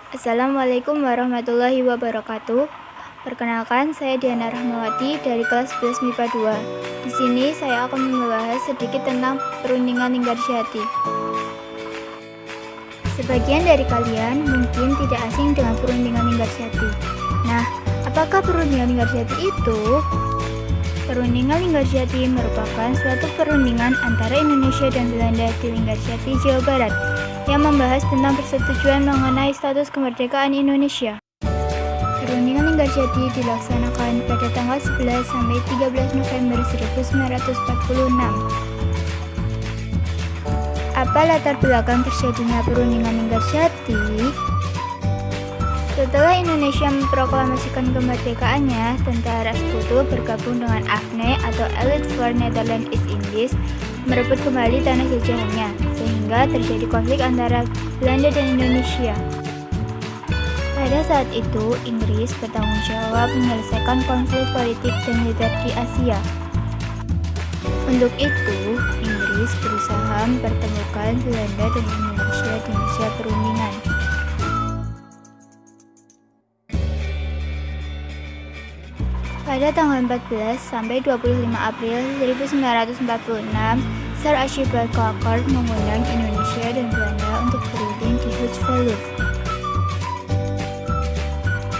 Assalamualaikum warahmatullahi wabarakatuh. Perkenalkan, saya Diana Rahmawati dari kelas 11 MIPA 2. Di sini saya akan membahas sedikit tentang perundingan Linggarjati. Sebagian dari kalian mungkin tidak asing dengan perundingan Linggarjati. Nah, apakah perundingan Linggarjati itu? Perundingan Linggarjati merupakan suatu perundingan antara Indonesia dan Belanda di Linggarjati, Jawa Barat, yang membahas tentang persetujuan mengenai status kemerdekaan Indonesia. Perundingan Linggarjati dilaksanakan pada tanggal 11 sampai 13 November 1946. Apa latar belakang terjadinya perundingan Linggarjati? Setelah Indonesia memproklamasikan kemerdekaannya, tentara sekutu bergabung dengan AFNE atau Allied for Netherlands East Indies merebut kembali tanah jajahannya, sehingga terjadi konflik antara Belanda dan Indonesia. Pada saat itu, Inggris bertanggung jawab menyelesaikan konflik politik dan militer di Asia. Untuk itu, Inggris berusaha mempertemukan Belanda dan Indonesia di masa perundingan. Pada tanggal 14 sampai 25 April 1946, Sir Archibald Colcord mengundang Indonesia dan Belanda untuk berunding di Hoogeveen.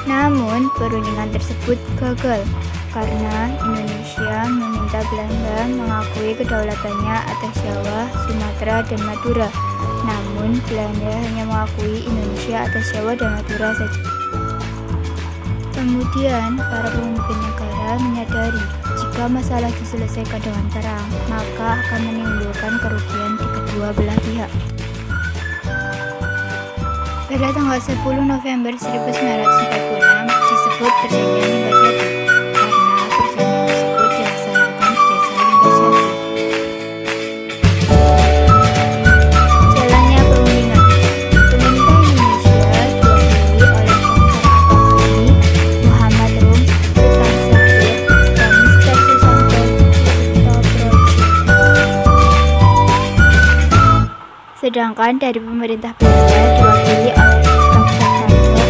Namun, perundingan tersebut gagal karena Indonesia meminta Belanda mengakui kedaulatannya atas Jawa, Sumatera, dan Madura. Namun, Belanda hanya mengakui Indonesia atas Jawa dan Madura saja. Kemudian, para pemimpin negara menyadari jika masalah diselesaikan dengan perang, maka akan menimbulkan kerugian di kedua belah pihak. Pada tanggal 10 November 1946 disebut Perjanjian Linggarjati karena perjanjian tersebut dilaksanakan di Desa Linggarjati. Jalannya perundingan. Pemerintah Indonesia diwakili oleh Dr. Akabani, Muhammad Rum, Sultan Syahrir, dan Mr. Susanto Purwoprojo. Sedangkan dari pemerintah Belanda diwakili oleh Dr. Franco,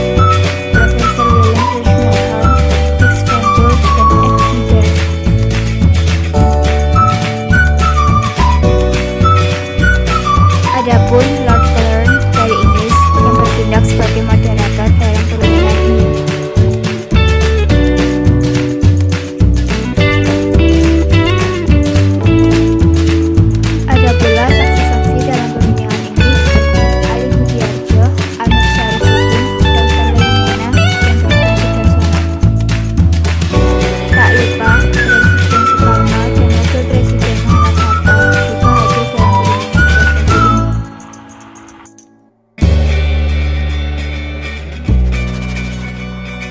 Profesor Willem Vermeulen, Max van Boot, dan F. Gieber. Adapun Lord Kelvin dari Inggris yang bertindak sebagai moderator dalam perundingan ini. Ada pula saksi-saksi dalam perundingan Inggris seperti Ali Budiarjo, Amir Syarifuddin, Dr. Leimena, dan Dr. Sudarsono. Tak lupa, Presiden Soekarno dan Wakil Presiden Muhammad Hatta juga hadir dalam perundingan Linggarjati ini.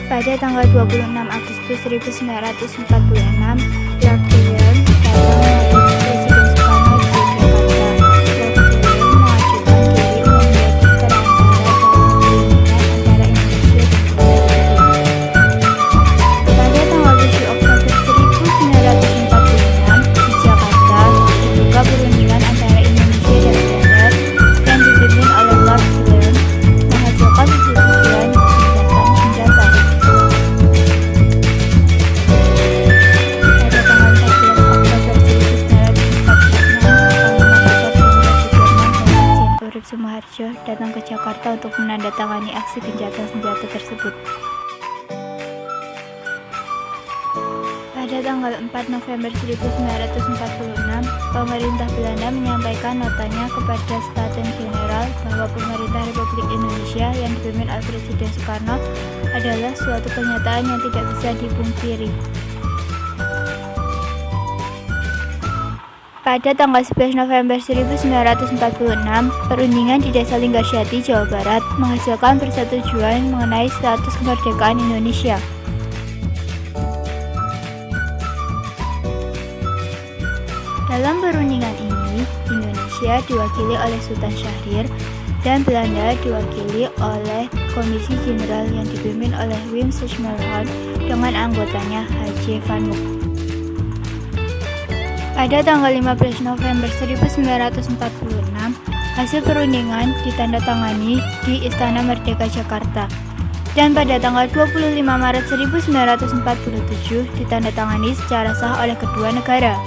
Pada tanggal 26 Agustus 1946, Lord Kelvin datang menghadiri Presiden Soekarno di Yogyakarta. Lord Kelvin mengajukan diri menjadi perantara dalam perundingan antara Indonesia dan Belanda. Pada tanggal 7 Oktober 1946 di Jakarta dibuka perundingan antara Indonesia dan Belanda yang dipimpin oleh Lord Kelvin, menghasilkan persetujuan gencatan senjata. Pada tanggal 14 Oktober 1946, Panglima Besar Jenderal Sudirman dan Irjen Urip Sumoharjo datang ke Jakarta untuk menandatangani aksi gencatan senjata tersebut. Pada tanggal 4 November 1946, pemerintah Belanda menyampaikan notanya kepada Staten General bahwa pemerintah Republik Indonesia yang dipimpin oleh Presiden Soekarno adalah suatu kenyataan yang tidak bisa dipungkiri. Pada tanggal 11 November 1946, perundingan di Desa Linggarjati, Jawa Barat menghasilkan persetujuan mengenai status kemerdekaan Indonesia. Dalam perundingan ini, Indonesia diwakili oleh Sultan Syahrir dan Belanda diwakili oleh Komisi Jenderal yang dipimpin oleh Wim Vermeulen dengan anggotanya H.J. van Mook. Pada tanggal 15 November 1946, Hasil perundingan ditandatangani di Istana Merdeka Jakarta. Dan pada tanggal 25 Maret 1947 ditandatangani secara sah oleh kedua negara.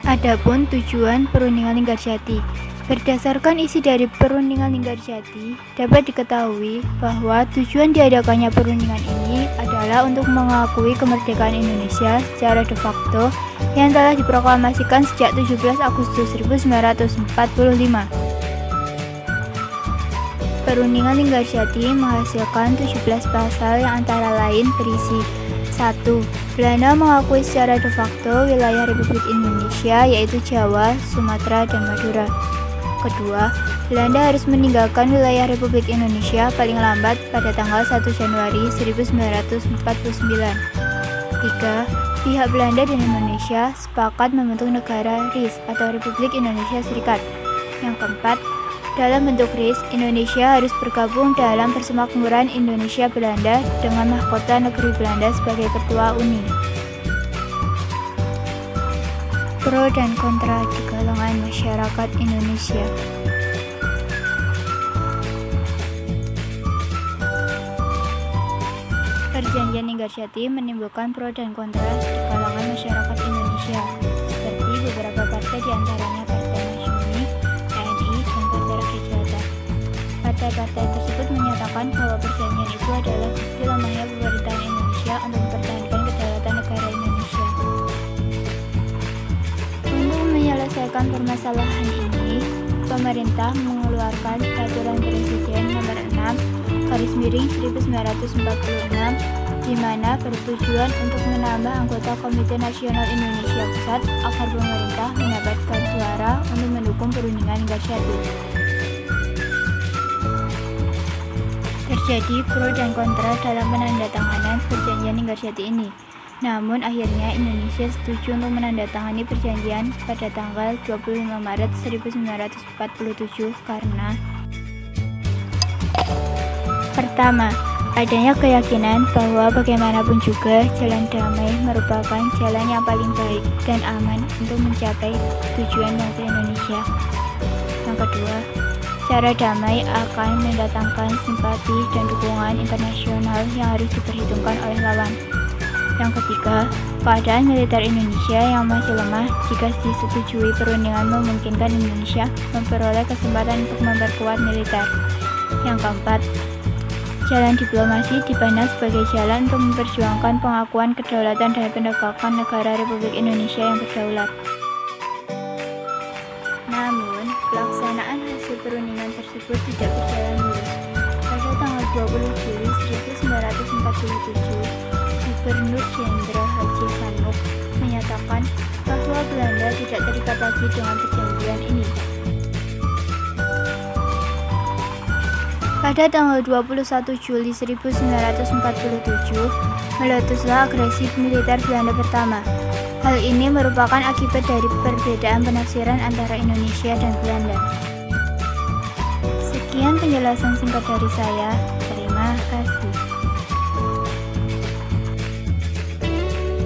Adapun tujuan Perundingan Linggarjati. Berdasarkan isi dari Perundingan Linggarjati, dapat diketahui bahwa tujuan diadakannya perundingan ini adalah untuk mengakui kemerdekaan Indonesia secara de facto yang telah diproklamasikan sejak 17 Agustus 1945. Perundingan Linggarjati menghasilkan 17 pasal yang antara lain berisi 1. Belanda mengakui secara de facto wilayah Republik Indonesia yaitu Jawa, Sumatera, dan Madura. Kedua, Belanda harus meninggalkan wilayah Republik Indonesia paling lambat pada tanggal 1 Januari 1949. 3. Pihak Belanda dan Indonesia sepakat membentuk negara RIS atau Republik Indonesia Serikat. Yang keempat, dalam bentuk RIS, Indonesia harus bergabung dalam Persemakmuran Indonesia-Belanda dengan mahkota negeri Belanda sebagai ketua Uni. Pro dan kontra di kalangan masyarakat Indonesia. Perjanjian Linggarjati menimbulkan pro dan kontra di kalangan masyarakat Indonesia, seperti beberapa partai diantaranya Partai Masyumi, TNI, dan Partai Rakyat Jelata. Partai-partai tersebut menyatakan bahwa perjanjian itu adalah bukti lemahnya pemerintahan Indonesia untuk mempertahankan kedaulatan negara Indonesia. Untuk menyelesaikan permasalahan ini, pemerintah mengeluarkan Peraturan Presiden Nomor 6/1946 di mana bertujuan untuk menambah anggota Komite Nasional Indonesia Pusat agar pemerintah mendapatkan suara untuk mendukung perundingan Linggarjati. Terjadi pro dan kontra dalam penandatanganan perjanjian Linggarjati ini. Namun akhirnya Indonesia setuju untuk menandatangani perjanjian pada tanggal 25 Maret 1947 karena pertama, adanya keyakinan bahwa bagaimanapun juga jalan damai merupakan jalan yang paling baik dan aman untuk mencapai tujuan bangsa Indonesia. Yang kedua, cara damai akan mendatangkan simpati dan dukungan internasional yang harus diperhitungkan oleh lawan. Yang ketiga, keadaan militer Indonesia yang masih lemah jika disetujui perundingan memungkinkan Indonesia memperoleh kesempatan untuk memperkuat militer. Yang keempat, jalan diplomasi dipandang sebagai jalan untuk memperjuangkan pengakuan kedaulatan dan penegakan negara Republik Indonesia yang berdaulat. Namun, pelaksanaan hasil perundingan tersebut tidak berjalan mulus. Pada tanggal 20 Juli 1947, Gubernur Jenderal Haji Sanok menyatakan bahwa Belanda tidak terikat lagi dengan perjanjian ini. Pada tanggal 21 Juli 1947, meletuslah agresi militer Belanda pertama. Hal ini merupakan akibat dari perbedaan penafsiran antara Indonesia dan Belanda. Sekian penjelasan singkat dari saya. Terima kasih.